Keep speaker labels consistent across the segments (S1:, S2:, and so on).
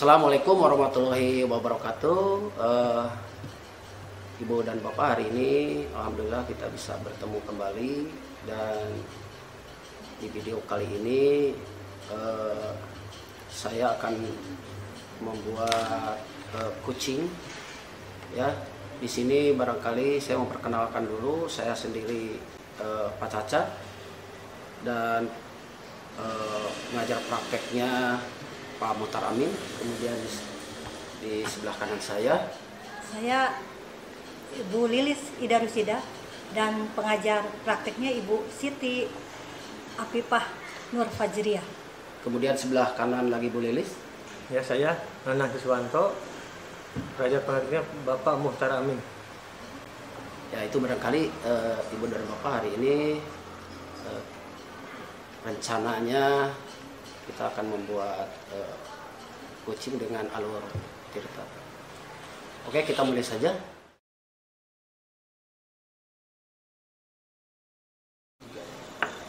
S1: Assalamualaikum warahmatullahi wabarakatuh. Ibu dan Bapak, hari ini alhamdulillah kita bisa bertemu kembali, dan di video kali ini saya akan membuat kucing ya. Di sini barangkali saya memperkenalkan dulu, saya sendiri Pak Caca, dan mengajar prakteknya Pak Muhtar Amin. Kemudian di sebelah kanan saya
S2: Ibu Lilis Ida Rusida, dan pengajar prakteknya Ibu Siti Afifah Nur Fajriah.
S1: Kemudian sebelah kanan lagi Bu Lilis.
S3: Ya, saya Nanang Kiswanto, pengajar prakteknya Bapak Muhtar Amin.
S1: Ya, itu barangkali Ibu dan Bapak, hari ini rencananya kita akan membuat kucing dengan alur tirta. Oke, kita mulai saja.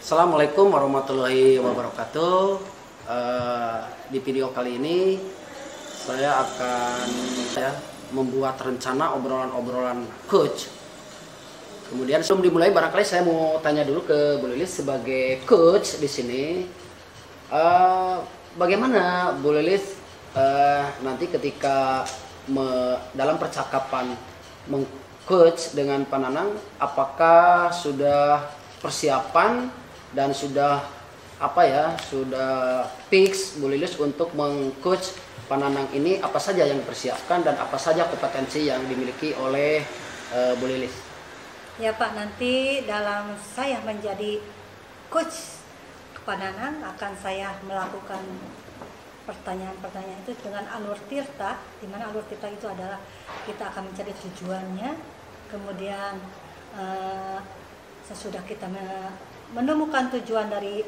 S1: Assalamualaikum warahmatullahi wabarakatuh. Di video kali ini saya akan membuat rencana obrolan-obrolan coach. Kemudian sebelum dimulai, barangkali saya mau tanya dulu ke Bu Lilis sebagai coach di sini. Bagaimana Bu Lilis nanti ketika dalam percakapan meng-coach dengan Pak Nanang, apakah sudah persiapan dan sudah sudah fix Bu Lilis untuk meng-coach Pak Nanang ini, apa saja yang dipersiapkan dan apa saja kompetensi yang dimiliki oleh Bu Lilis?
S2: Ya Pak, nanti dalam saya menjadi coach Pak Nanang akan saya melakukan pertanyaan-pertanyaan itu dengan alur tirta, di mana alur tirta itu adalah kita akan mencari tujuannya, kemudian sesudah kita menemukan tujuan dari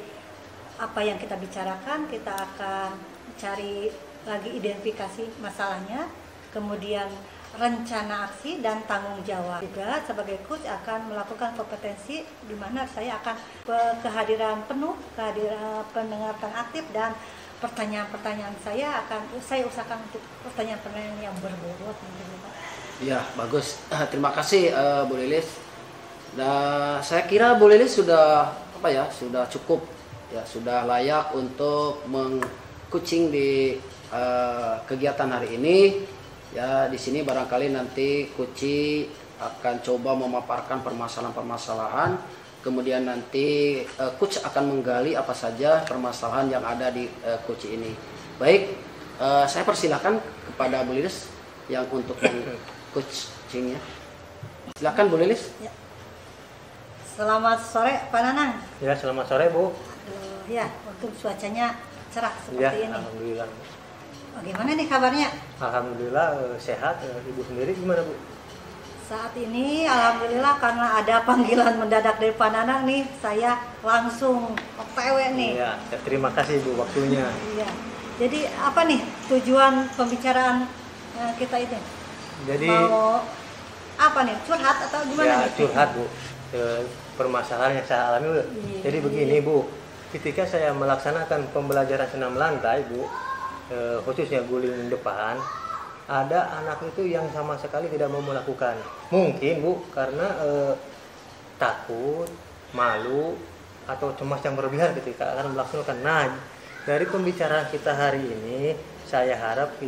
S2: apa yang kita bicarakan, kita akan cari lagi identifikasi masalahnya, kemudian rencana aksi dan tanggung jawab. Juga sebagai coach akan melakukan kompetensi di mana saya akan kehadiran penuh, kehadiran pendengarkan aktif, dan pertanyaan-pertanyaan saya usahakan untuk pertanyaan-pertanyaan yang berbobot.
S1: Ya, bagus. Terima kasih Bu Lilis. Nah, saya kira Bu Lilis sudah sudah cukup ya, sudah layak untuk meng-coaching di kegiatan hari ini. Ya, di sini barangkali nanti Kuci akan coba memaparkan permasalahan-permasalahan, kemudian nanti Coach akan menggali apa saja permasalahan yang ada di Kuci ini. Baik, saya persilahkan kepada Bu Lilis yang untuk coachingnya. Silakan Bu Lilis.
S2: Ya. Selamat sore Pak Nanang.
S3: Ya, selamat sore Bu.
S2: Ya, untuk cuacanya cerah seperti
S3: Ya,
S2: ini.
S3: alhamdulillah.
S2: Bagaimana nih kabarnya?
S3: Alhamdulillah sehat. Ibu sendiri gimana Bu?
S2: Saat ini alhamdulillah karena ada panggilan mendadak dari Pak Nanang nih, saya langsung OTW nih.
S3: Ya, terima kasih Bu waktunya.
S2: Iya. Jadi apa nih tujuan pembicaraan kita itu?
S3: Jadi
S2: mau apa nih, curhat atau gimana
S3: ya,
S2: nih?
S3: curhat Bu. Permasalahan yang saya alami.
S2: Iya.
S3: Jadi begini Bu, ketika saya melaksanakan pembelajaran senam lantai Bu, khususnya guling depan, ada anak itu yang sama sekali tidak mau melakukan. Mungkin Bu karena takut, malu, atau cemas yang berlebihan ketika akan melaksanakan. Nah, dari pembicaraan kita hari ini, saya harap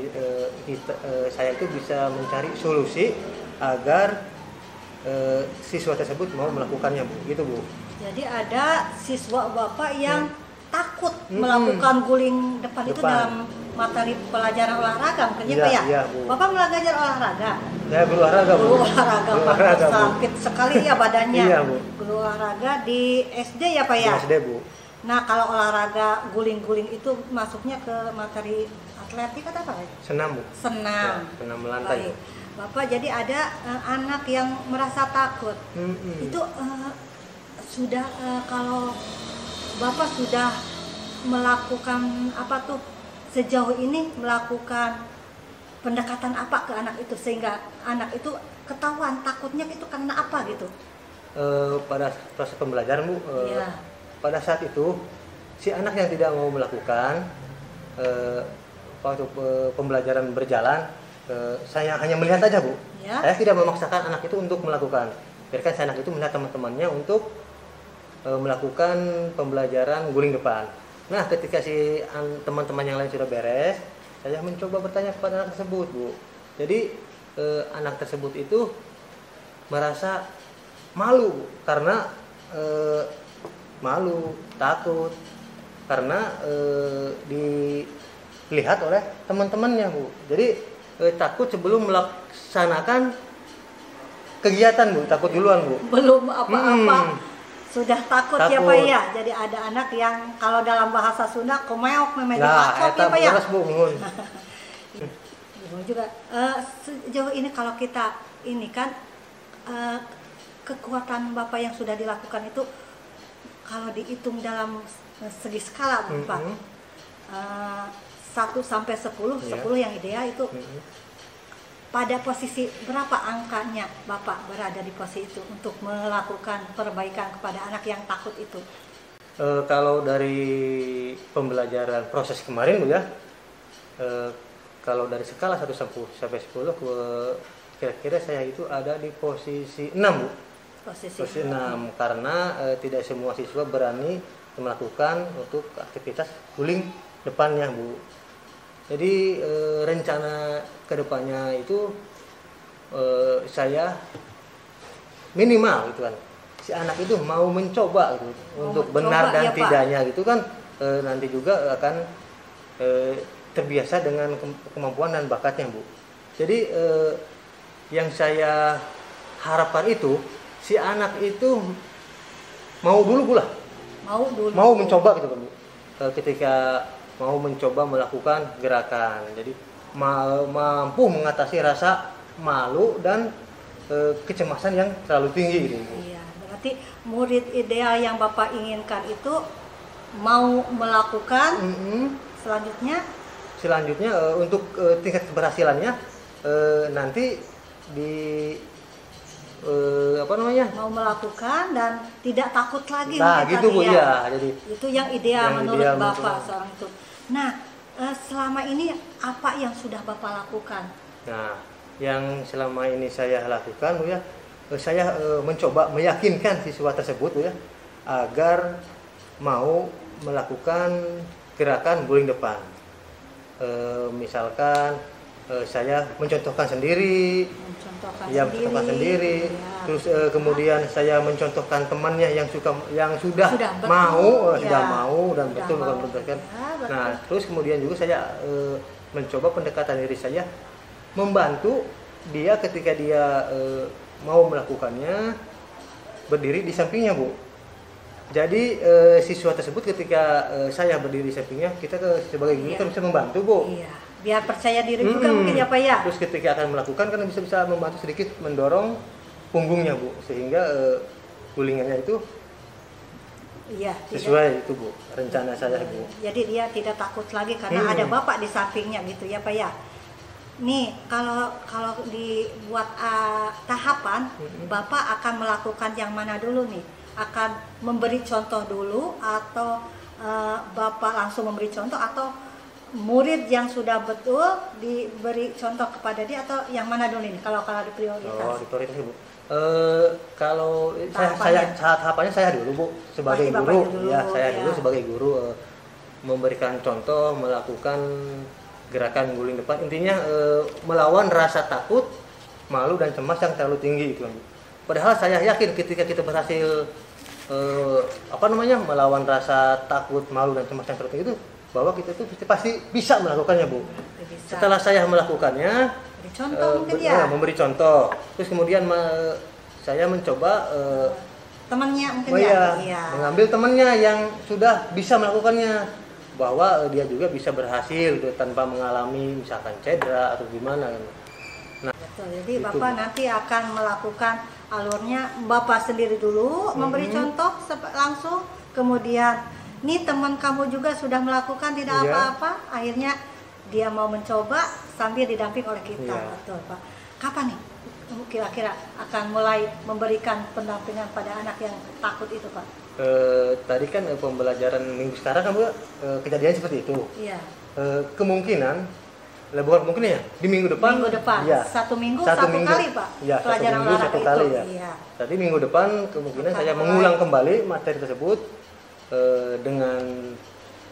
S3: saya itu bisa mencari solusi agar siswa tersebut mau melakukannya Bu. Gitu Bu.
S2: Jadi ada siswa Bapak yang takut melakukan guling depan itu dalam materi pelajaran olahraga, mungkin Pak ya?
S3: Iya, Bu.
S2: Bapak belajar olahraga?
S3: Saya berolahraga Bu.
S2: Berolahraga, sakit sekali ya badannya.
S3: Iya Bu.
S2: Berolahraga di SD ya Pak ya?
S3: Di SD Bu.
S2: Nah, kalau olahraga guling-guling itu masuknya ke materi atletik atau apa ya?
S3: Senam Bu.
S2: Senam.
S3: Ya, senam lantai.
S2: Baik. Bapak, jadi ada anak yang merasa takut. Itu sudah kalau Bapak sudah melakukan apa tuh, sejauh ini melakukan pendekatan apa ke anak itu sehingga anak itu ketahuan takutnya itu karena apa gitu?
S3: Pada proses pembelajaran Bu,
S2: Ya.
S3: pada saat itu si anak yang tidak mau melakukan, waktu pembelajaran berjalan, saya hanya melihat aja Bu.
S2: Ya.
S3: Saya tidak memaksakan anak itu untuk melakukan. Biarkan si anak itu melihat teman-temannya untuk melakukan pembelajaran guling depan. Nah, ketika si teman-teman yang lain sudah beres, saya mencoba bertanya kepada anak tersebut, Bu. Jadi anak tersebut itu merasa malu, Bu, karena malu, takut, karena dilihat oleh teman-temannya, Bu. Jadi takut sebelum melaksanakan kegiatan, Bu, takut duluan, Bu.
S2: Belum apa-apa sudah takut, ya
S3: Takut.
S2: Pak ya. Jadi ada anak yang kalau dalam bahasa Sunda komeok memang
S3: Nah,
S2: takut,
S3: eta
S2: ya Pak ya.
S3: beres, Bu, nuhun.
S2: Ibu juga sejauh ini kalau kita ini kan kekuatan Bapak yang sudah dilakukan itu kalau dihitung dalam segi skala, Pak. 1 sampai 10,
S3: Iya.
S2: 10 yang ideal itu pada posisi berapa angkanya Bapak berada di posisi itu untuk melakukan perbaikan kepada anak yang takut itu?
S3: Kalau dari pembelajaran proses kemarin, Bu, ya, kalau dari skala 1 sampai 10, kira-kira saya itu ada di posisi 6, Bu.
S2: Posisi
S3: Posisi 6, karena tidak semua siswa berani melakukan untuk aktivitas guling depannya, Bu. Jadi rencana kedepannya itu saya minimal gitu kan, si anak itu mau mencoba gitu, untuk
S2: mencoba,
S3: benar dan
S2: ya, Pak.
S3: tidaknya gitu kan, nanti juga akan terbiasa dengan kemampuan dan bakatnya, Bu. Jadi yang saya harapkan itu si anak itu mau dulu pula, mau mencoba gitu kan, Bu. Ketika mau mencoba melakukan gerakan, jadi mampu mengatasi rasa malu dan kecemasan yang terlalu tinggi gitu, Bu.
S2: Iya, berarti murid ideal yang Bapak inginkan itu mau melakukan.
S3: Selanjutnya untuk tingkat keberhasilannya nanti di
S2: mau melakukan dan tidak takut lagi.
S3: Nah, gitu, Bu, ya. Jadi
S2: itu yang ideal
S3: yang
S2: menurut
S3: ideal
S2: Bapak
S3: menurut-
S2: seorang itu. Nah, selama ini apa yang sudah Bapak lakukan?
S3: Nah, yang selama ini saya lakukan, Bu, ya, saya mencoba meyakinkan siswa tersebut, Bu, ya, agar mau melakukan gerakan guling depan. Misalkan saya mencontohkan sendiri, mencontohkan sendiri.
S2: Ya.
S3: Terus kemudian saya mencontohkan temannya yang sudah
S2: Sudah betul,
S3: mau,
S2: ya.
S3: sudah mau dan
S2: Sudah
S3: betul,
S2: mau.
S3: bukan betul kan.
S2: Ya, betul.
S3: Nah, terus kemudian juga saya mencoba pendekatan diri saya, membantu dia ketika dia mau melakukannya, berdiri di sampingnya, Bu. Jadi siswa tersebut ketika saya berdiri di sampingnya, kita sebagai guru
S2: Iya.
S3: kan bisa membantu, Bu.
S2: Iya, biar percaya diri juga mungkin ya Pak ya.
S3: Terus ketika akan melakukan kan bisa membantu sedikit mendorong punggungnya, Bu, sehingga gulingannya itu
S2: Iya,
S3: sesuai itu, Bu, rencana saya, Bu.
S2: Jadi dia tidak takut lagi karena ada Bapak di sampingnya gitu ya Pak ya. Nih, kalau dibuat tahapan, Bapak akan melakukan yang mana dulu nih? Akan memberi contoh dulu atau Bapak langsung memberi contoh, atau murid yang sudah betul diberi contoh kepada dia, atau yang mana dulu nih kalau di prioritas?
S3: Oh, di prioritas, Bu. Kalau
S2: Tahapannya.
S3: tahapannya saya dulu, Bu, sebagai
S2: Pasti
S3: guru,
S2: Bapaknya dulu,
S3: ya saya
S2: ya.
S3: dulu sebagai guru memberikan contoh, melakukan gerakan guling depan, intinya melawan rasa takut, malu dan cemas yang terlalu tinggi itu, Bu. Padahal saya yakin ketika kita berhasil melawan rasa takut, malu dan cemas yang terlalu tinggi itu, bahwa kita itu pasti bisa melakukannya, Bu.
S2: Bisa.
S3: Setelah saya melakukannya,
S2: Beri contoh mungkin ya.
S3: memberi contoh, terus kemudian saya mencoba
S2: Temannya mungkin ya. Iya.
S3: mengambil temannya yang sudah bisa melakukannya, bahwa dia juga bisa berhasil tanpa mengalami misalkan cedera atau gimana.
S2: Betul. Jadi
S3: Itu,
S2: Bapak
S3: Bu.
S2: nanti akan melakukan alurnya Bapak sendiri dulu, memberi contoh langsung, kemudian nih teman kamu juga sudah melakukan tidak
S3: Iya.
S2: apa-apa, akhirnya dia mau mencoba sambil didamping oleh kita.
S3: Iya.
S2: Betul, Pak. Kapan nih kira-kira akan mulai memberikan pendampingan pada anak yang takut itu, Pak?
S3: Tadi kan pembelajaran minggu sekarang kan, Bu, kejadian seperti itu.
S2: Iya.
S3: kemungkinan, bukan kemungkinan ya, di minggu depan.
S2: Minggu depan,
S3: Ya,
S2: satu minggu satu kali Pak.
S3: Ya,
S2: Pelajaran
S3: satu minggu
S2: olahraga
S3: satu kali
S2: itu.
S3: ya.
S2: Iya.
S3: Jadi minggu depan kemungkinan
S2: Akan
S3: saya
S2: mulai.
S3: mengulang kembali materi tersebut dengan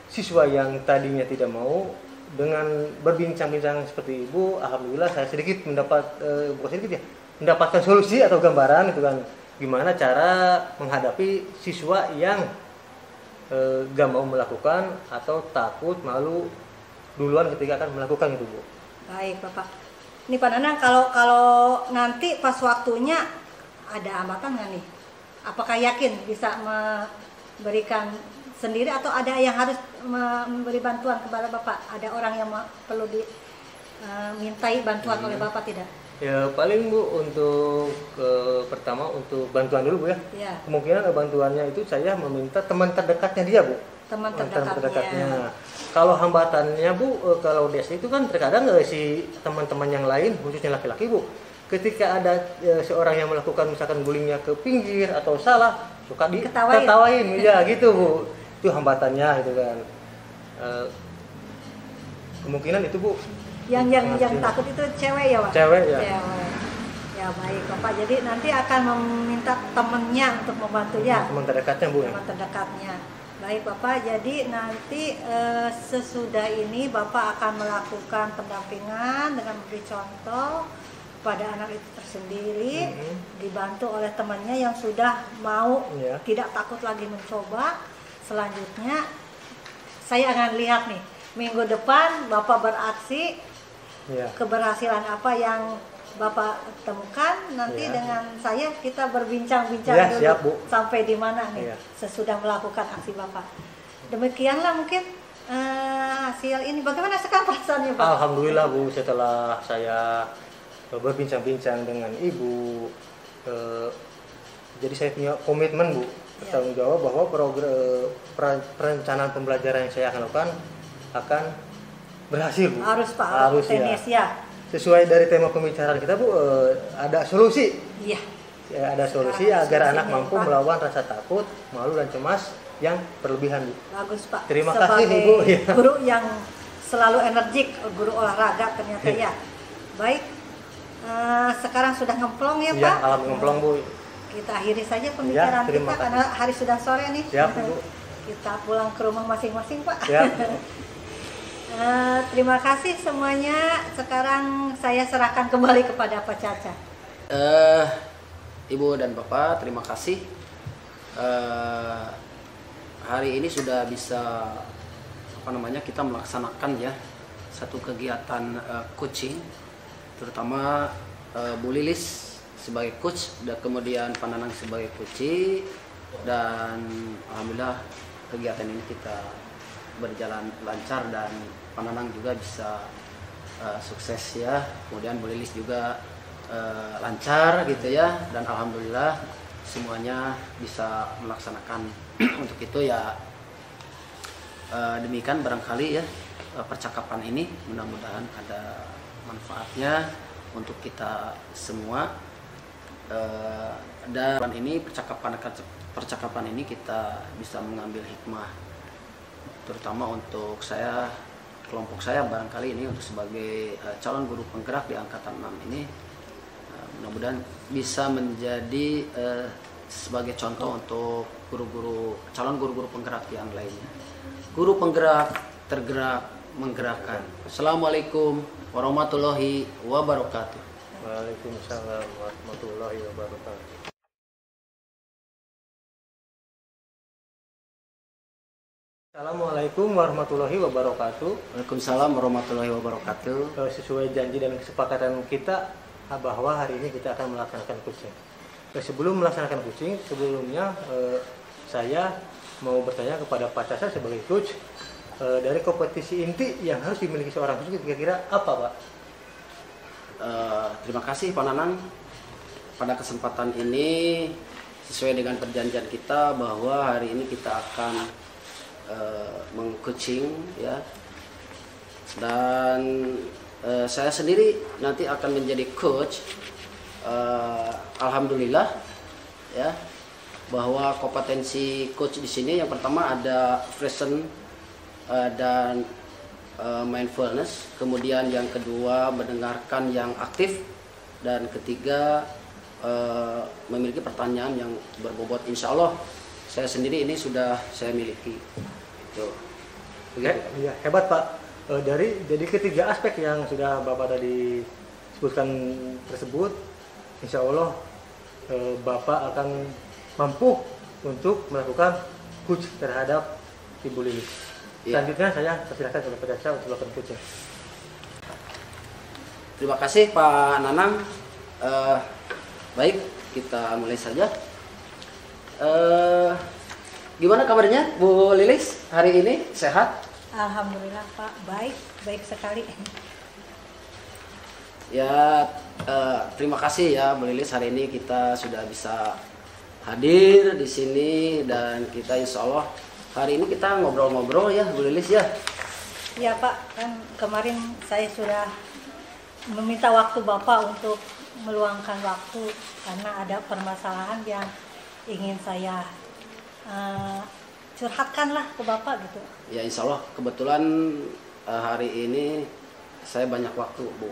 S3: siswa yang tadinya tidak mau. Dengan berbincang-bincang seperti Ibu, alhamdulillah saya sedikit bukan sedikit ya, mendapatkan solusi atau gambaran itu kan, gimana cara menghadapi siswa yang gak mau melakukan atau takut, malu duluan ketika akan melakukan itu, Bu.
S2: Baik Bapak. Ini Pak Nanang, kalau nanti pas waktunya ada hambatan nggak nih? Apakah yakin bisa memberikan sendiri atau ada yang harus memberi bantuan kepada Bapak? Ada orang yang perlu dimintai bantuan oleh Bapak tidak?
S3: Ya paling Bu untuk pertama untuk bantuan dulu Bu ya.
S2: Ya.
S3: Kemungkinan bantuannya itu saya meminta teman terdekatnya dia Bu.
S2: Teman
S3: Teman
S2: terdekatnya.
S3: Kalau hambatannya Bu, kalau desa itu kan terkadang si teman-teman yang lain khususnya laki-laki Bu, ketika ada seorang yang melakukan misalkan gulingnya ke pinggir atau salah, suka diketawain ya gitu Bu. Itu hambatannya itu kan. Kemungkinan itu Bu.
S2: Yang takut itu cewek ya Pak?
S3: Cewek ya.
S2: Cewek. Ya baik Bapak. Jadi nanti akan meminta temannya untuk membantu ya.
S3: Teman terdekatnya Bu.
S2: Teman terdekatnya. Baik Bapak. Jadi nanti sesudah ini Bapak akan melakukan pendampingan dengan memberi contoh pada anak itu tersendiri, dibantu oleh temannya yang sudah mau tidak takut lagi mencoba. Selanjutnya saya akan lihat nih minggu depan Bapak beraksi, keberhasilan apa yang Bapak temukan nanti dengan saya kita berbincang-bincang dulu
S3: siap, Bu.
S2: sampai di mana nih sesudah melakukan aksi Bapak. Demikianlah mungkin hasil ini. Bagaimana sekarang perasaannya Pak?
S3: Alhamdulillah Bu, setelah saya berbincang-bincang dengan Ibu, jadi saya punya komitmen Bu, bertanggung jawab bahwa perencanaan pembelajaran yang saya akan lakukan akan berhasil Bu.
S2: Harus Pak,
S3: harus
S2: ya.
S3: Sesuai dari tema pembicaraan kita Bu, ada solusi.
S2: Iya.
S3: Ada solusi agar anak mampu melawan rasa takut, malu dan cemas yang berlebihan Bu.
S2: Bagus Pak.
S3: Terima kasih Ibu.
S2: Guru yang selalu energik, guru olahraga ternyata ya. Baik. Sekarang sudah ngemplong ya Pak?
S3: Iya, alam ngemplong Bu.
S2: Kita akhiri saja pembicaraan kita karena hari sudah sore nih.
S3: Siap Bu.
S2: Kita pulang ke rumah masing-masing Pak.
S3: Siap.
S2: Terima kasih semuanya. Sekarang saya serahkan kembali kepada Pak Caca.
S1: Ibu dan Bapak, terima kasih. Hari ini sudah bisa kita melaksanakan ya satu kegiatan coaching, terutama Bu Lilis sebagai coach dan kemudian Pak Nanang sebagai coach, dan alhamdulillah kegiatan ini kita berjalan lancar dan Pak Nanang juga bisa sukses ya, kemudian Bu Lilis juga lancar gitu ya, dan alhamdulillah semuanya bisa melaksanakan. Untuk itu ya demikian barangkali ya percakapan ini, mudah-mudahan ada manfaatnya untuk kita semua, dan ini percakapan ini kita bisa mengambil hikmah, terutama untuk saya, kelompok saya barangkali ini untuk sebagai calon guru penggerak di angkatan 6 ini, mudah-mudahan bisa menjadi sebagai contoh untuk calon guru-guru penggerak yang lainnya. Guru penggerak tergerak menggerakkan. Assalamualaikum warahmatullahi wabarakatuh.
S3: Waalaikumsalam warahmatullahi wabarakatuh. Assalamualaikum warahmatullahi wabarakatuh.
S1: Waalaikumsalam warahmatullahi wabarakatuh.
S3: Sesuai janji dan kesepakatan kita bahwa hari ini kita akan melaksanakan coaching. Sebelum melaksanakan coaching, sebelumnya saya mau bertanya kepada Pak Caca sebagai coach, dari kompetisi inti yang harus dimiliki seorang coach kira-kira apa Pak?
S1: Terima kasih Pak Nanang. Pada kesempatan ini sesuai dengan perjanjian kita bahwa hari ini kita akan meng-coaching ya, dan saya sendiri nanti akan menjadi coach. Alhamdulillah ya, bahwa kompetensi coach di sini yang pertama ada present dan mindfulness, kemudian yang kedua mendengarkan yang aktif, dan ketiga memiliki pertanyaan yang berbobot. Insya Allah saya sendiri ini sudah saya miliki. Itu.
S3: Iya, hebat Pak. Jadi ketiga aspek yang sudah Bapak tadi sebutkan tersebut, insya Allah Bapak akan mampu untuk melakukan coach terhadap Ibu Lilis.
S1: Iya.
S3: Selanjutnya saya persilahkan kepada Pak Jaksa untuk melakukan coaching.
S1: Terima kasih Pak Nanang. Baik, kita mulai saja. Gimana kabarnya Bu Lilis hari ini? Sehat?
S2: Alhamdulillah Pak, baik sekali.
S1: Ya, terima kasih ya Bu Lilis, hari ini kita sudah bisa hadir di sini, dan kita insya Allah hari ini kita ngobrol-ngobrol ya Bu Lilis ya.
S2: Ya Pak, kan kemarin saya sudah meminta waktu Bapak untuk meluangkan waktu karena ada permasalahan yang ingin saya curhatkan lah ke Bapak gitu.
S1: Ya insya Allah kebetulan hari ini saya banyak waktu Bu.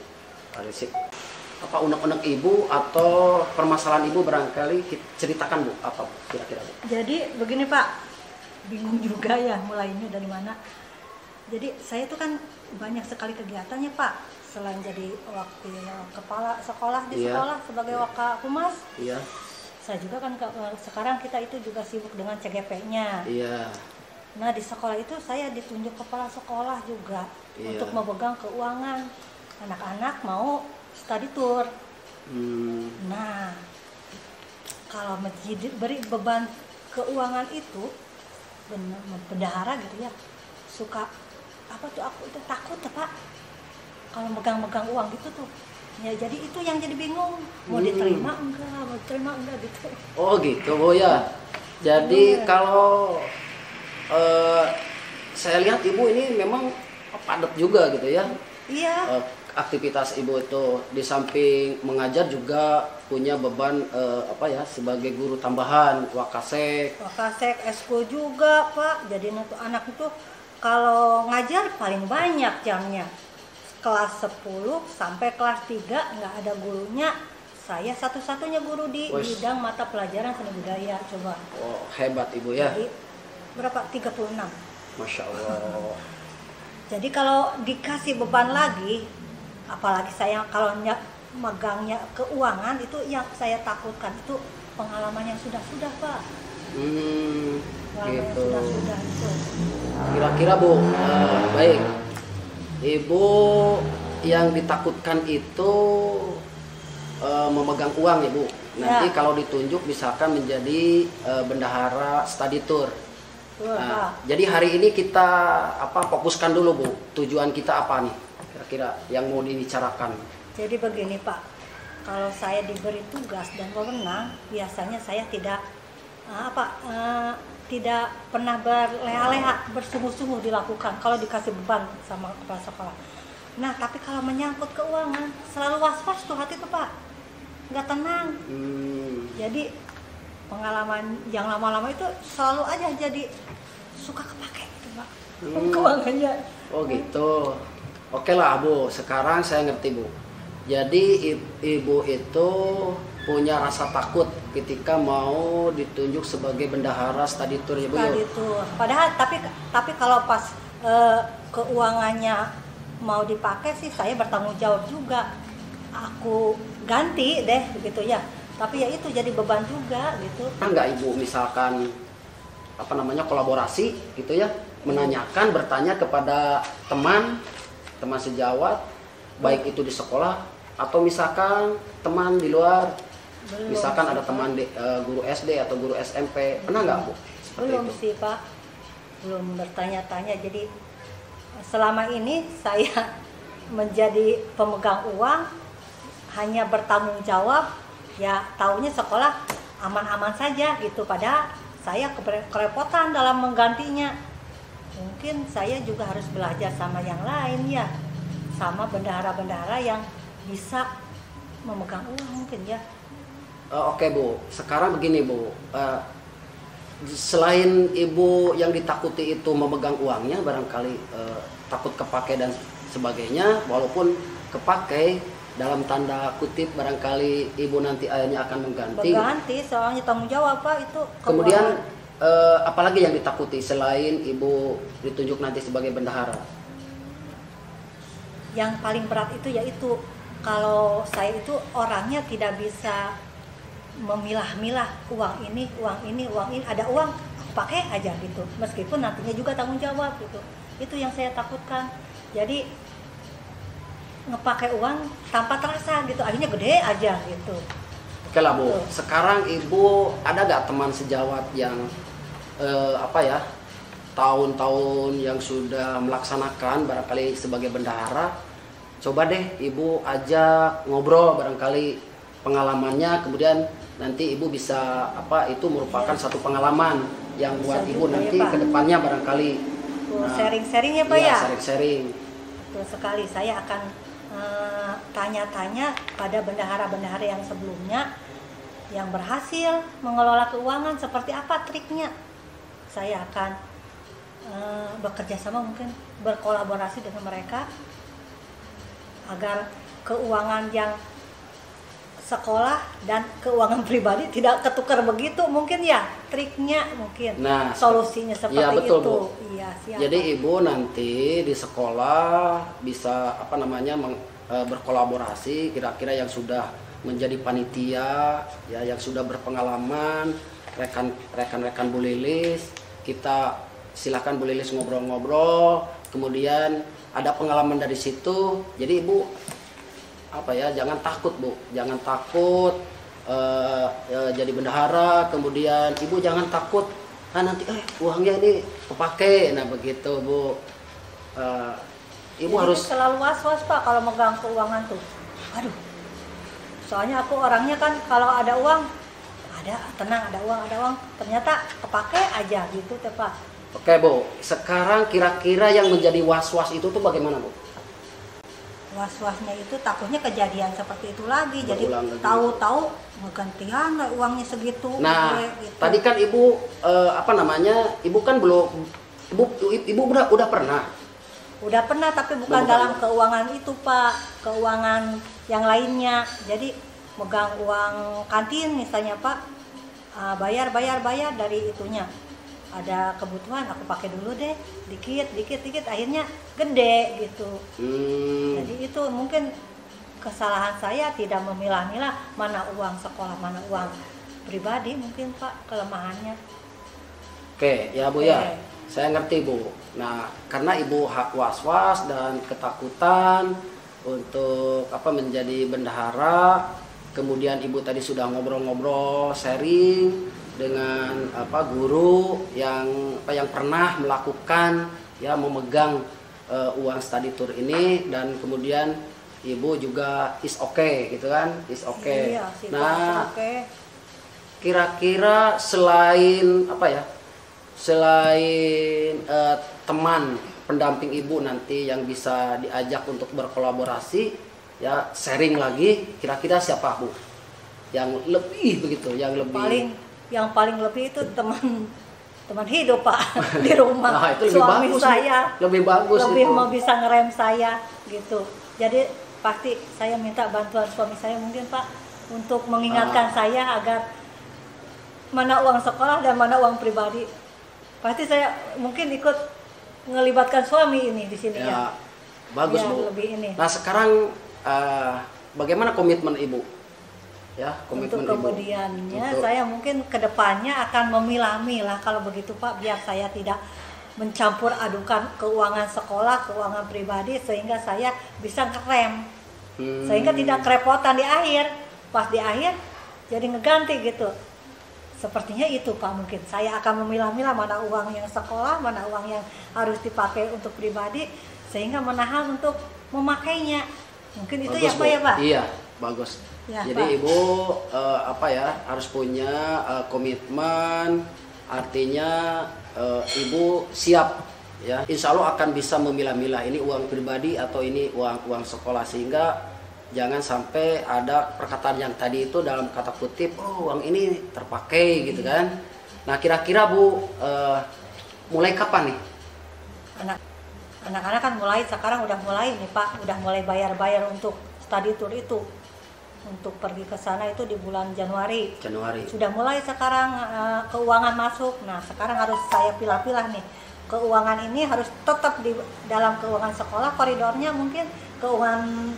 S1: Apa unek-unek Ibu atau permasalahan Ibu barangkali ceritakan Bu, apa kira-kira Bu?
S2: Jadi begini Pak, bingung juga ya mulainya dari mana. Jadi saya itu kan banyak sekali kegiatannya Pak. Selain jadi wakil kepala sekolah di sekolah sebagai Wakahumas.
S1: Iya.
S2: Saya juga kan sekarang kita itu juga sibuk dengan CGP-nya.
S1: Iya.
S2: Nah di sekolah itu saya ditunjuk kepala sekolah juga untuk memegang keuangan. Anak-anak mau study tour. Nah kalau beri beban keuangan itu bendahara gitu ya, suka apa tuh, aku itu takut ya Pak kalau megang-megang uang gitu tuh. Ya jadi itu yang jadi bingung, mau diterima enggak gitu.
S1: Oh gitu Bu ya. Jadi kalau saya lihat Ibu ini memang padat juga gitu ya.
S2: Iya.
S1: Aktivitas Ibu itu di samping mengajar juga punya beban sebagai guru tambahan, Wakasek,
S2: Esko juga Pak. Jadi anak itu kalau ngajar paling banyak jamnya. Kelas 10 sampai kelas 3 nggak ada gurunya. Saya satu-satunya guru di bidang mata pelajaran seni budaya. Coba.
S1: Oh, hebat Ibu ya.
S2: Jadi, berapa? 36.
S1: Masya Allah.
S2: Jadi kalau dikasih beban lagi, apalagi saya kalau megangnya keuangan, itu yang saya takutkan itu pengalaman yang sudah-sudah Pak. Pengalaman
S1: Gitu.
S2: yang sudah-sudah itu.
S1: Kira-kira Bu, baik. Ibu yang ditakutkan itu memegang uang ya Bu. Nanti kalau ditunjuk misalkan menjadi bendahara study tour. Nah, jadi hari ini kita fokuskan dulu Bu. Tujuan kita apa nih? Kira-kira yang mau dibicarakan.
S2: Jadi begini Pak, kalau saya diberi tugas dan wewenang, biasanya saya tidak tidak pernah berleha-leha, bersungguh-sungguh dilakukan kalau dikasih beban sama kepala sekolah. Nah, tapi kalau menyangkut keuangan, selalu was-was tuh hati tuh Pak, nggak tenang. Jadi pengalaman yang lama-lama itu selalu aja jadi suka kepake gitu Pak, keuangannya.
S1: Oh gitu. Oke lah Bu, sekarang saya ngerti Bu. Jadi Ibu itu punya rasa takut ketika mau ditunjuk sebagai bendahara study tour ya Bu.
S2: Study tour. Padahal tapi kalau pas keuangannya mau dipakai sih saya bertanggung jawab juga. Aku ganti deh begitu ya. Tapi ya itu jadi beban juga gitu.
S1: Enggak Ibu misalkan kolaborasi gitu ya, menanyakan, bertanya kepada teman sejawat, baik itu di sekolah atau misalkan teman di luar.
S2: Belum
S1: Misalkan
S2: sih,
S1: ada teman guru SD atau guru SMP, pernah nggak Bu?
S2: Belum sih Pak, belum bertanya-tanya. Jadi selama ini saya menjadi pemegang uang, hanya bertanggung jawab, ya taunya sekolah aman-aman saja gitu. Padahal saya kerepotan dalam menggantinya. Mungkin saya juga harus belajar sama yang lain ya, sama bendahara-bendahara yang bisa memegang uang mungkin ya.
S1: Oke Bu, sekarang begini Bu, selain ibu yang ditakuti itu memegang uangnya, barangkali takut kepakai dan sebagainya, walaupun kepakai dalam tanda kutip barangkali ibu nanti ayahnya akan
S2: Berganti, soalnya tanggung jawab Pak itu.
S1: Kemudian apalagi yang ditakuti selain ibu ditunjuk nanti sebagai bendahara?
S2: Yang paling berat itu yaitu kalau saya itu orangnya tidak bisa memilah-milah uang ini, ada uang aku pakai aja gitu. Meskipun nantinya juga tanggung jawab gitu. Itu yang saya takutkan. Jadi ngepakai uang tanpa terasa gitu, akhirnya gede aja gitu.
S1: Oke lah Bu, sekarang ibu ada gak teman sejawat yang tahun-tahun yang sudah melaksanakan barangkali sebagai bendahara? Coba deh ibu ajak ngobrol barangkali pengalamannya, kemudian nanti ibu bisa itu merupakan satu pengalaman yang buat ibu nanti
S2: ya,
S1: kedepannya barangkali
S2: sharing-sharing ya Pak ya?
S1: Sharing-sharing.
S2: Betul sekali, saya akan tanya-tanya pada bendahara-bendahara yang sebelumnya yang berhasil mengelola keuangan, seperti apa triknya. Saya akan bekerja sama, mungkin berkolaborasi dengan mereka agar keuangan yang sekolah dan keuangan pribadi tidak ketukar begitu, mungkin ya triknya, mungkin solusinya seperti
S1: ya, betul,
S2: itu.
S1: Bu.
S2: Iya, siap.
S1: Jadi ibu nanti di sekolah bisa berkolaborasi kira-kira yang sudah menjadi panitia ya, yang sudah berpengalaman, rekan-rekan Bu Lilis, kita silakan Bu Lilis ngobrol-ngobrol, kemudian ada pengalaman dari situ. Jadi ibu jangan takut Bu, jangan takut jadi bendahara, kemudian ibu jangan takut nanti uangnya ini kepake, nah begitu Bu. Ibu
S2: jadi
S1: harus
S2: selalu was-was Pak kalau megang keuangan tuh. Aduh, soalnya aku orangnya kan kalau ada uang, tenang, ada uang, ternyata kepake aja gitu teh Pak.
S1: Oke Bu, sekarang kira-kira yang menjadi was-was itu tuh bagaimana Bu?
S2: Was-wasnya itu takutnya kejadian seperti itu lagi. Jadi
S1: Berulang lagi.
S2: tahu-tahu gantian uangnya segitu.
S1: Nah,
S2: gitu.
S1: tadi kan ibu ibu kan belum, ibu udah pernah.
S2: Udah pernah, tapi bukan dalam keuangan itu Pak, keuangan yang lainnya. Jadi megang uang kantin misalnya Pak, bayar dari itunya. Ada kebutuhan aku pakai dulu deh, dikit, akhirnya gede gitu. Jadi itu mungkin kesalahan saya, tidak memilah-milah mana uang sekolah, mana uang pribadi, mungkin Pak kelemahannya.
S1: Oke, ya Bu ya, saya ngerti Bu. Nah, karena ibu was-was dan ketakutan untuk menjadi bendahara, kemudian ibu tadi sudah ngobrol-ngobrol, sharing dengan guru yang pernah melakukan memegang uang study tour ini, dan kemudian ibu juga is okay gitu kan, is okay.
S2: Iya,
S1: Nah,
S2: okay.
S1: Kira-kira selain teman pendamping ibu nanti yang bisa diajak untuk berkolaborasi sharing lagi, kira-kira siapa Bu yang lebih begitu, yang lebih
S2: yang paling lebih itu teman hidup Pak di rumah.
S1: Nah, itu lebih
S2: suami
S1: bagus,
S2: saya
S1: lebih bagus,
S2: lebih
S1: itu
S2: mau bisa ngerem saya gitu. Jadi pasti saya minta bantuan suami saya mungkin Pak untuk mengingatkan saya agar mana uang sekolah dan mana uang pribadi. Pasti saya mungkin ikut ngelibatkan suami ini di sini ya.
S1: Bagus
S2: biar
S1: Bu.
S2: Lebih ini.
S1: Nah sekarang bagaimana komitmen ibu? Komitmen
S2: untuk kemudiannya saya mungkin kedepannya akan memilah-milah kalau begitu Pak, biar saya tidak mencampur adukan keuangan sekolah, keuangan pribadi, sehingga saya bisa ngerem, sehingga tidak kerepotan di akhir. Pas di akhir jadi ngeganti gitu. Sepertinya itu Pak, mungkin saya akan memilah-milah mana uang yang sekolah, mana uang yang harus dipakai untuk pribadi, sehingga menahan untuk memakainya. Mungkin itu
S1: bagus,
S2: ya Pak ya Pak?
S1: Iya, bagus.
S2: Ya,
S1: jadi
S2: Pak.
S1: ibu harus punya komitmen, artinya ibu siap ya, insya Allah akan bisa memilah-milah ini uang pribadi atau ini uang sekolah, sehingga jangan sampai ada perkataan yang tadi itu dalam kata kutip uang ini terpakai gitu kan. Nah kira-kira Bu mulai kapan nih?
S2: Anak-anak kan mulai sekarang udah mulai nih Pak, udah mulai bayar untuk study tour itu. Untuk pergi ke sana itu di bulan Januari. Sudah mulai sekarang keuangan masuk. Nah, sekarang harus saya pilah-pilah nih. Keuangan ini harus tetap di dalam keuangan sekolah, koridornya mungkin keuangan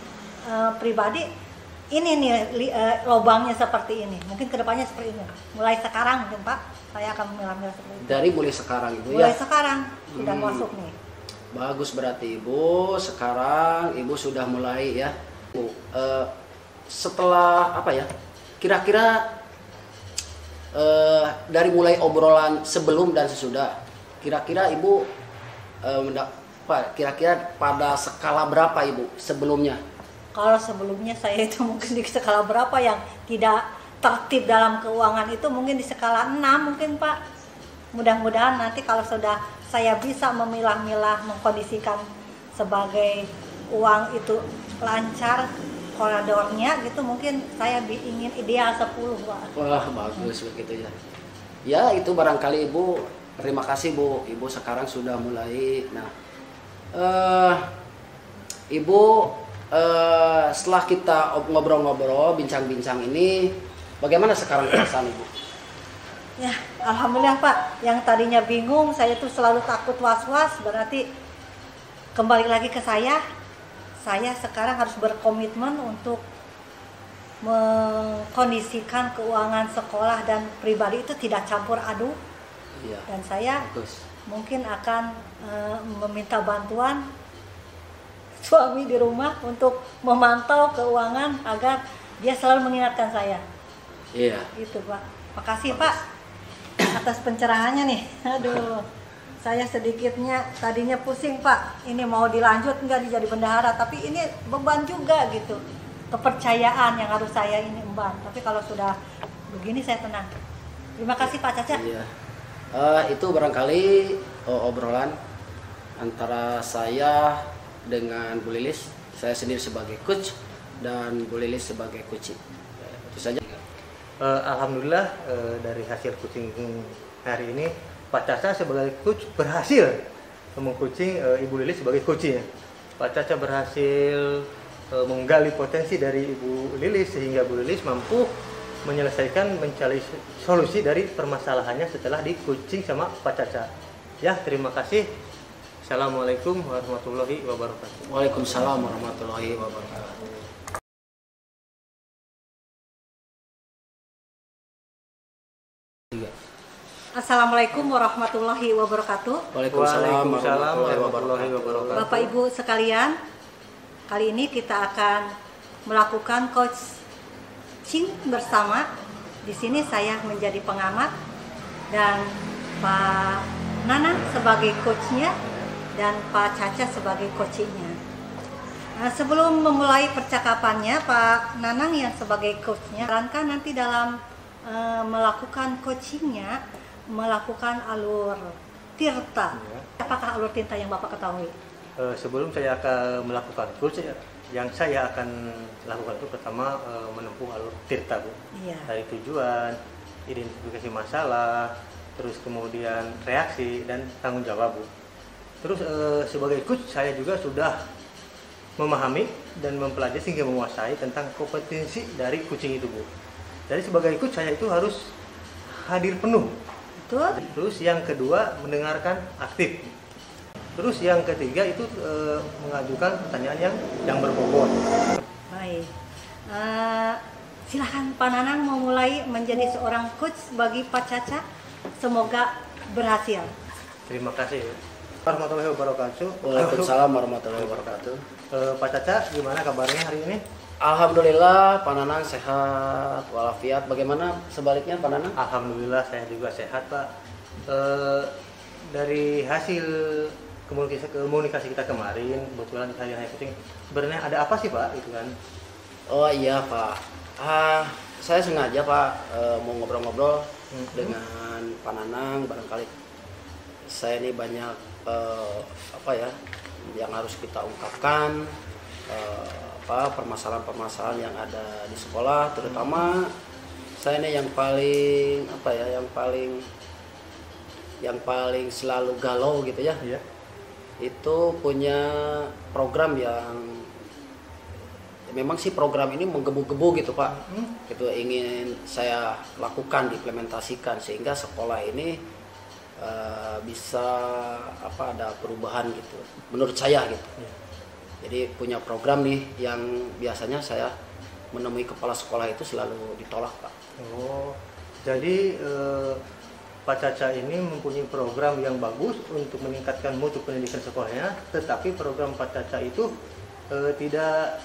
S2: pribadi. Ini nih lobangnya seperti ini. Mungkin kedepannya seperti ini. Mulai sekarang mungkin Pak, saya akan memilah-milah seperti itu.
S1: Dari mulai sekarang Ibu ya?
S2: Mulai sekarang sudah masuk nih.
S1: Bagus berarti Ibu, sekarang Ibu sudah mulai ya. Bu, setelah apa ya? Kira-kira dari mulai obrolan sebelum dan sesudah, kira-kira Ibu kira-kira pada skala berapa Ibu sebelumnya?
S2: Kalau sebelumnya saya itu mungkin di skala berapa yang tidak tertib dalam keuangan itu mungkin di skala 6 mungkin Pak. Mudah-mudahan nanti kalau sudah saya bisa memilah-milah, mengkondisikan sebagai uang itu lancar koridornya gitu, mungkin saya ingin ideal 10 Pak.
S1: Wah bagus begitu ya. Ya itu barangkali Ibu, terima kasih Bu. Ibu sekarang sudah mulai. Nah Ibu setelah kita ngobrol-ngobrol, bincang-bincang ini, bagaimana sekarang perasaan Ibu?
S2: Ya, alhamdulillah Pak. Yang tadinya bingung, saya tuh selalu takut was-was, berarti kembali lagi ke saya. Saya sekarang harus berkomitmen untuk mengkondisikan keuangan sekolah dan pribadi itu tidak campur aduk.
S1: Iya.
S2: Dan saya mungkin akan meminta bantuan suami di rumah untuk memantau keuangan agar dia selalu mengingatkan saya.
S1: Iya.
S2: Itu Pak. Makasih Pak atas pencerahannya nih. Aduh. Saya sedikitnya tadinya pusing Pak, ini mau dilanjut nggak jadi bendahara, tapi ini beban juga gitu, kepercayaan yang harus saya ini emban. Tapi kalau sudah begini saya tenang. Terima kasih Pak Caca.
S1: Iya. Itu barangkali obrolan antara saya dengan Bu Lilis, saya sendiri sebagai coach dan Bu Lilis sebagai coaching. Itu saja.
S3: Alhamdulillah dari hasil coaching hari ini Pak Caca sebagai coach berhasil mengcoaching Ibu Lilis sebagai coaching. Pak Caca berhasil menggali potensi dari Ibu Lilis sehingga Bu Lilis mampu menyelesaikan, mencari solusi dari permasalahannya setelah di coaching sama Pak Caca. Ya, terima kasih. Assalamualaikum warahmatullahi wabarakatuh.
S1: Waalaikumsalam warahmatullahi wabarakatuh.
S2: Assalamualaikum warahmatullahi wabarakatuh.
S1: Waalaikumsalam warahmatullahi wabarakatuh.
S2: Bapak Ibu sekalian, kali ini kita akan melakukan coaching bersama. Di sini saya menjadi pengamat dan Pak Nanang sebagai coachnya dan Pak Caca sebagai coachingnya. Nah, sebelum memulai percakapannya, Pak Nanang yang sebagai coachnya, sarankan nanti dalam melakukan coachingnya melakukan alur tirta.
S3: Ya.
S2: Apakah alur tirta yang Bapak ketahui?
S3: Sebelum saya akan melakukan coach, yang saya akan lakukan itu pertama menempuh alur tirta Bu.
S2: Iya.
S3: Dari tujuan, identifikasi masalah, terus kemudian reaksi dan tanggung jawab Bu. Terus sebagai coach saya juga sudah memahami dan mempelajari sehingga menguasai tentang kompetensi dari coaching itu Bu. Jadi sebagai coach saya itu harus hadir penuh.
S2: Betul.
S3: Terus yang kedua mendengarkan aktif. Terus yang ketiga itu mengajukan pertanyaan yang berbobot.
S2: Baik. Silahkan Pak Nanang mau mulai menjadi seorang coach bagi Pak Caca. Semoga berhasil.
S3: Terima kasih. Warahmatullahi wabarakatuh.
S1: Waalaikumsalam warahmatullahi wabarakatuh.
S3: Pak Caca, gimana kabarnya hari ini?
S1: Alhamdulillah Pak Nanang sehat walafiat. Bagaimana sebaliknya Pak Nanang?
S3: Alhamdulillah saya juga sehat Pak. Dari hasil komunikasi kita kemarin, kebetulan saya coaching, sebenarnya ada apa sih Pak itu kan?
S1: Oh iya Pak. Saya sengaja Pak mau ngobrol-ngobrol dengan Pak Nanang. Barangkali saya ini banyak apa ya yang harus kita ungkapkan. Permasalahan-permasalahan yang ada di sekolah, terutama saya ini yang paling yang paling selalu galau gitu ya,
S3: Iya.
S1: itu punya program yang memang sih program ini menggebu-gebu gitu Pak. Itu ingin saya lakukan, diimplementasikan sehingga sekolah ini bisa ada perubahan gitu. Menurut saya gitu.
S3: Iya.
S1: Jadi punya program nih yang biasanya saya menemui kepala sekolah itu selalu ditolak Pak.
S3: Oh, jadi Pak Caca ini mempunyai program yang bagus untuk meningkatkan mutu pendidikan sekolahnya, tetapi program Pak Caca itu tidak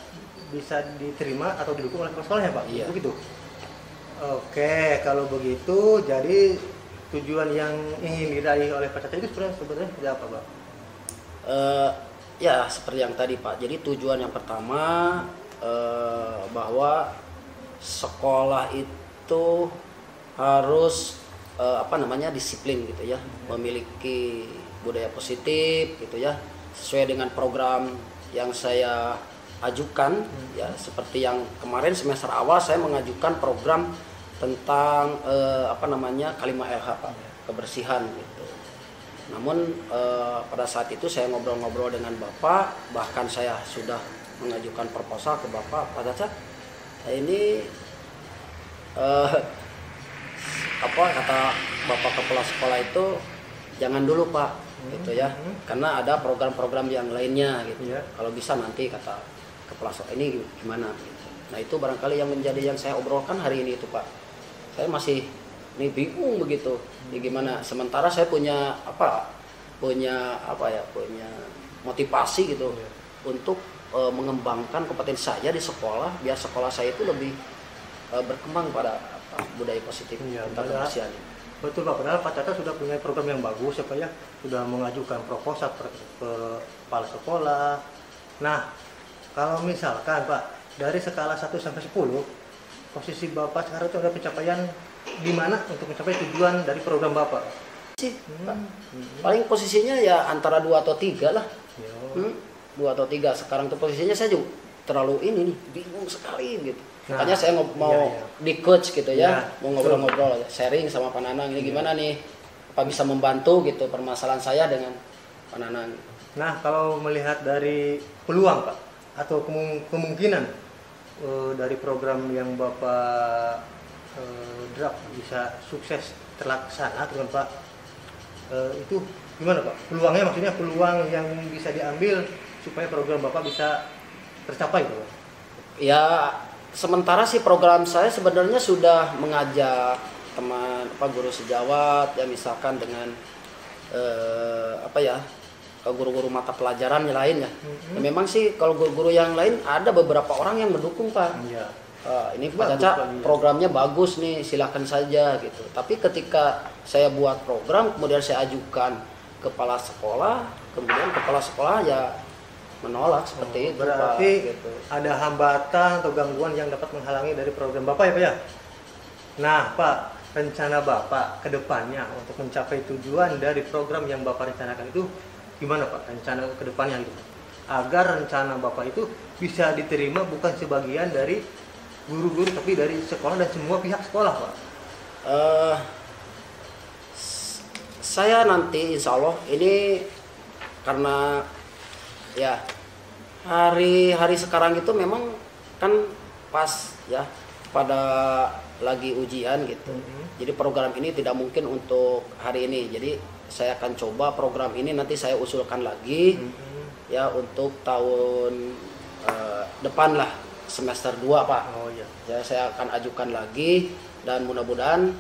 S3: bisa diterima atau didukung oleh kepala sekolahnya, Pak.
S1: Iya.
S3: Begitu. Oke, kalau begitu, jadi tujuan yang ingin diraih oleh Pak Caca itu sebenarnya tidak apa, Pak?
S1: Ya seperti yang tadi Pak. Jadi tujuan yang pertama bahwa sekolah itu harus disiplin gitu ya, memiliki budaya positif gitu ya, sesuai dengan program yang saya ajukan ya, seperti yang kemarin semester awal saya mengajukan program tentang kalimat LH Pak, kebersihan gitu. Namun pada saat itu saya ngobrol-ngobrol dengan Bapak, bahkan saya sudah mengajukan proposal ke Bapak Caca. Ini kata Bapak kepala sekolah itu jangan dulu Pak gitu ya, karena ada program-program yang lainnya gitu.
S3: Iya.
S1: Kalau bisa nanti kata kepala sekolah ini gimana gitu. Nah itu barangkali yang menjadi yang saya obrolkan hari ini itu Pak. Saya masih bingung begitu. Ya gimana? Sementara saya punya motivasi gitu untuk mengembangkan kompetensi saya di sekolah, biar sekolah saya itu lebih berkembang pada budaya positif tentang kebersihan.
S3: Betul Pak, padahal Pak Caca sudah punya program yang bagus ya Pak ya, sudah mengajukan proposal ke kepala sekolah. Nah, kalau misalkan Pak, dari skala 1 sampai 10, posisi Bapak sekarang itu ada pencapaian di mana untuk mencapai tujuan dari program Bapak?
S1: Paling posisinya ya antara 2 atau 3 lah. 2 atau 3. Sekarang tuh posisinya saya juga terlalu bingung sekali gitu.
S3: Nah,
S1: makanya saya mau di coach gitu ya, mau ngobrol-ngobrol, sharing sama Pak Nanang ini gimana nih, apa bisa membantu gitu permasalahan saya dengan Pak Nanang.
S3: Nah, kalau melihat dari peluang Pak atau kemungkinan dari program yang Bapak draft bisa sukses terlaksana dengan Pak, itu gimana Pak? Peluangnya, maksudnya peluang yang bisa diambil supaya program Bapak bisa tercapai Pak?
S1: Ya sementara sih program saya sebenarnya sudah mengajak teman guru sejawat ya, misalkan dengan guru-guru mata pelajaran yang lain ya. Ya memang sih kalau guru-guru yang lain ada beberapa orang yang mendukung Pak.
S3: Iya.
S1: Ini Pak Caca programnya bagus nih, silakan saja gitu. Tapi ketika saya buat program kemudian saya ajukan kepala sekolah, kemudian kepala sekolah ya menolak seperti itu.
S3: Berarti
S1: Pak, gitu.
S3: ada hambatan atau gangguan yang dapat menghalangi dari program Bapak ya Pak ya? Nah Pak, rencana Bapak ke depannya untuk mencapai tujuan dari program yang Bapak rencanakan itu gimana Pak? Rencana ke depannya gitu, agar rencana Bapak itu bisa diterima bukan sebagian dari guru-guru tapi dari sekolah dan semua pihak sekolah Pak. Saya
S1: nanti insya Allah ini karena ya hari sekarang itu memang kan pas ya pada lagi ujian gitu. Jadi program ini tidak mungkin untuk hari ini. Jadi saya akan coba program ini nanti saya usulkan lagi ya untuk tahun depan lah, semester 2 Pak.
S3: Oh iya.
S1: Ya saya akan ajukan lagi dan mudah-mudahan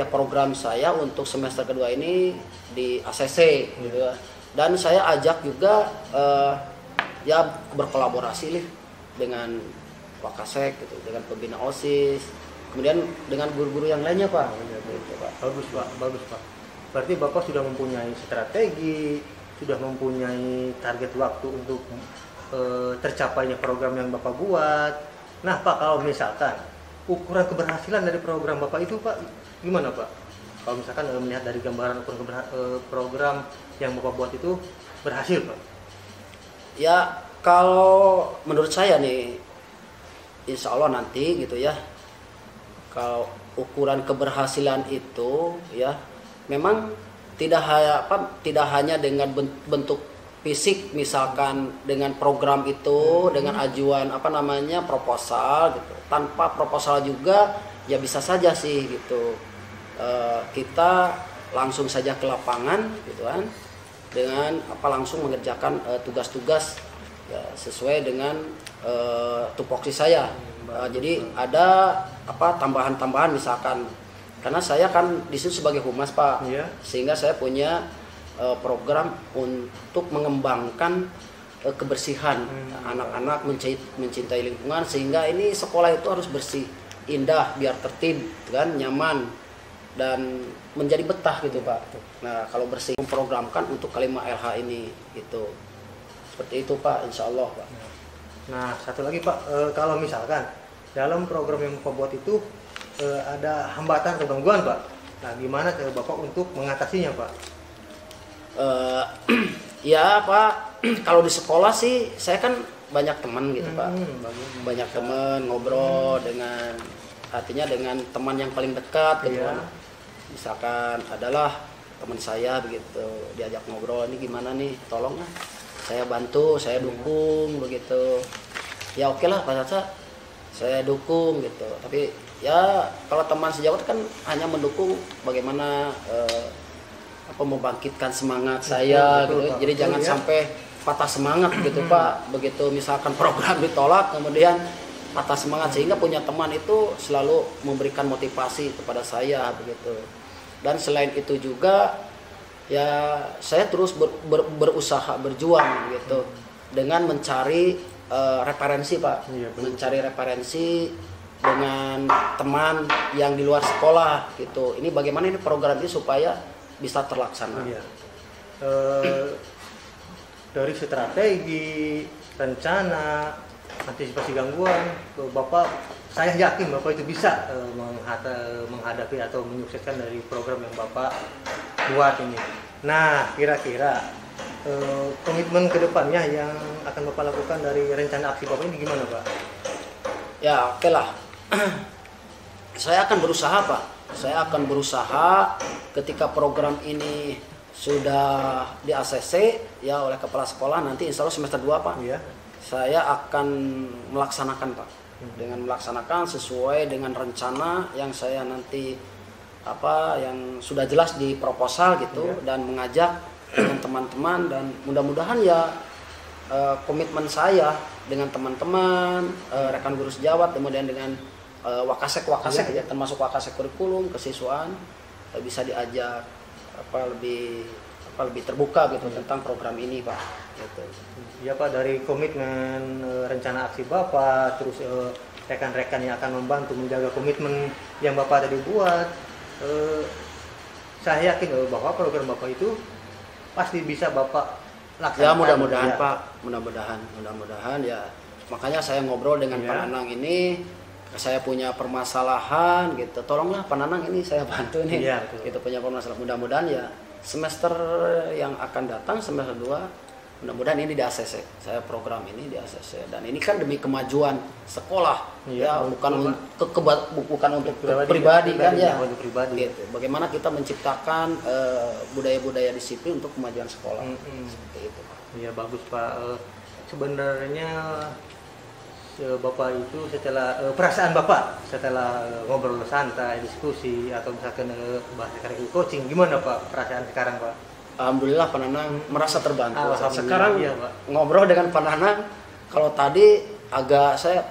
S1: program saya untuk semester kedua ini di ACC gitu ya. Dan saya ajak juga ya berkolaborasi nih dengan Wakasek gitu, dengan pembina OSIS, kemudian dengan guru-guru yang lainnya Pak. Gitu, Pak.
S3: Bagus Pak. Berarti Bapak sudah mempunyai strategi, sudah mempunyai target waktu untuk tercapainya program yang Bapak buat. Nah Pak, kalau misalkan ukuran keberhasilan dari program Bapak itu Pak gimana Pak? Kalau misalkan melihat dari gambaran ukuran program yang Bapak buat itu berhasil Pak?
S1: Ya kalau menurut saya nih, insya Allah nanti gitu ya, kalau ukuran keberhasilan itu ya memang tidak hanya dengan bentuk fisik, misalkan dengan program itu, dengan ajuan proposal gitu. Tanpa proposal juga ya bisa saja sih gitu. Kita langsung saja ke lapangan gitu kan, dengan langsung mengerjakan tugas-tugas ya, sesuai dengan tupoksi saya. Jadi ada tambahan-tambahan misalkan, karena saya kan di situ sebagai humas Pak, sehingga saya punya program untuk mengembangkan kebersihan anak-anak, mencintai lingkungan, sehingga ini sekolah itu harus bersih, indah, biar tertib kan, nyaman dan menjadi betah gitu Pak. Nah kalau bersih, memprogramkan untuk kelima LH ini gitu, seperti itu Pak, insya Allah Pak.
S3: Nah satu lagi Pak, kalau misalkan dalam program yang Bapak buat itu ada hambatan atau gangguan Pak, nah gimana cara Bapak untuk mengatasinya Pak?
S1: Ya Pak, kalau di sekolah sih saya kan banyak teman gitu Pak, banyak teman, ngobrol dengan, artinya dengan teman yang paling dekat gitu kan. Misalkan adalah teman saya begitu, diajak ngobrol, ini gimana nih, tolong lah saya bantu, saya dukung begitu. Ya oke lah Pak Caca, saya dukung gitu. Tapi ya kalau teman sejawat kan hanya mendukung bagaimana membangkitkan semangat saya gitu. Jadi jangan sampai patah semangat gitu Pak. Begitu misalkan program ditolak kemudian patah semangat, sehingga punya teman itu selalu memberikan motivasi kepada saya begitu. Dan selain itu juga ya saya terus berusaha, berjuang gitu dengan mencari referensi Pak. Mencari referensi dengan teman yang di luar sekolah gitu. Ini bagaimana ini program ini supaya bisa terlaksana.
S3: Dari strategi, rencana, antisipasi gangguan, Bapak, saya yakin Bapak itu bisa menghadapi atau menyukseskan dari program yang Bapak buat ini. Nah, kira-kira komitmen kedepannya yang akan Bapak lakukan dari rencana aksi Bapak ini gimana Pak?
S1: Ya oke lah, saya akan berusaha Pak. Saya akan berusaha ketika program ini sudah di ACC ya oleh kepala sekolah, nanti insya Allah semester 2 Pak, saya akan melaksanakan Pak, dengan melaksanakan sesuai dengan rencana yang saya nanti yang sudah jelas di proposal gitu, dan mengajak dengan teman-teman, dan mudah-mudahan ya komitmen saya dengan teman-teman, rekan guru sejawat, kemudian dengan wakasek ya, termasuk wakasek kurikulum kesiswaan, bisa diajak lebih terbuka gitu tentang program ini Pak gitu.
S3: Ya Pak, dari komitmen rencana aksi Bapak, terus rekan-rekan yang akan membantu menjaga komitmen yang Bapak tadi buat, saya yakin bahwa program Bapak itu pasti bisa Bapak laksanakan.
S1: Ya mudah-mudahan Pak, mudah-mudahan ya. Makanya saya ngobrol dengan Pak Nanang ini, saya punya permasalahan gitu, tolonglah Pak Nanang ini saya bantu nih, gitu punya permasalahan. Mudah-mudahan ya semester yang akan datang, semester 2, mudah-mudahan ini di ACC, saya program ini di ACC, dan ini kan demi kemajuan sekolah bukan untuk pribadi kan ya, gitu. Bagaimana kita menciptakan budaya-budaya disiplin untuk kemajuan sekolah, seperti itu.
S3: Iya bagus Pak. Sebenarnya Bapak itu setelah perasaan Bapak setelah ngobrol santai, diskusi, atau misalkan bahasa karakter coaching, gimana Pak perasaan sekarang Pak?
S1: Alhamdulillah Pak Nanang merasa terbantu.
S3: Sekarang
S1: ngobrol dengan Pak Nanang, kalau tadi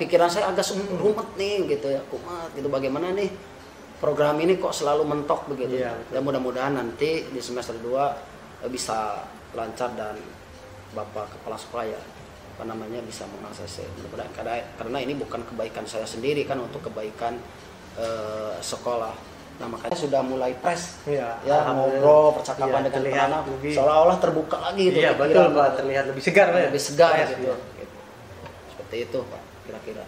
S1: pikiran saya agak rumet nih gitu ya, kumat gitu, bagaimana nih program ini kok selalu mentok begitu. Ya mudah-mudahan nanti di semester 2 bisa lancar, dan Bapak Kepala Sekolah ya bisa mengakses, mudah-mudahan, karena ini bukan kebaikan saya sendiri kan, untuk kebaikan sekolah. Nah makanya sudah mulai press ngobrol, percakapan dengan anak seolah-olah terbuka lagi gitu.
S3: Iya betul Pak, terlihat lebih segar Pak.
S1: Lebih segar gitu. Seperti itu Pak kira-kira.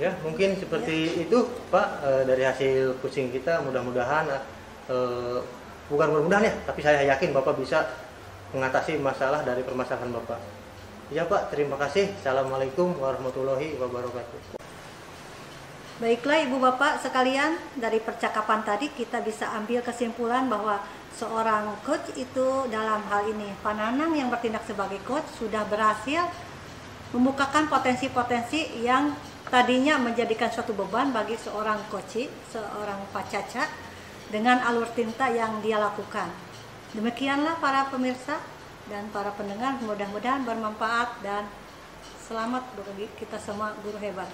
S3: Ya mungkin seperti itu Pak, dari hasil coaching kita, mudah-mudahan bukan mudah-mudahan ya, tapi saya yakin Bapak bisa mengatasi masalah dari permasalahan Bapak. Ya Pak, terima kasih. Assalamualaikum warahmatullahi wabarakatuh.
S2: Baiklah Ibu Bapak sekalian, dari percakapan tadi kita bisa ambil kesimpulan bahwa seorang coach itu dalam hal ini Pak Nanang yang bertindak sebagai coach sudah berhasil membukakan potensi-potensi yang tadinya menjadikan suatu beban bagi seorang coach, seorang Pak Caca, dengan alur tinta yang dia lakukan. Demikianlah para pemirsa dan para pendengar, mudah-mudahan bermanfaat dan selamat bagi kita semua guru hebat.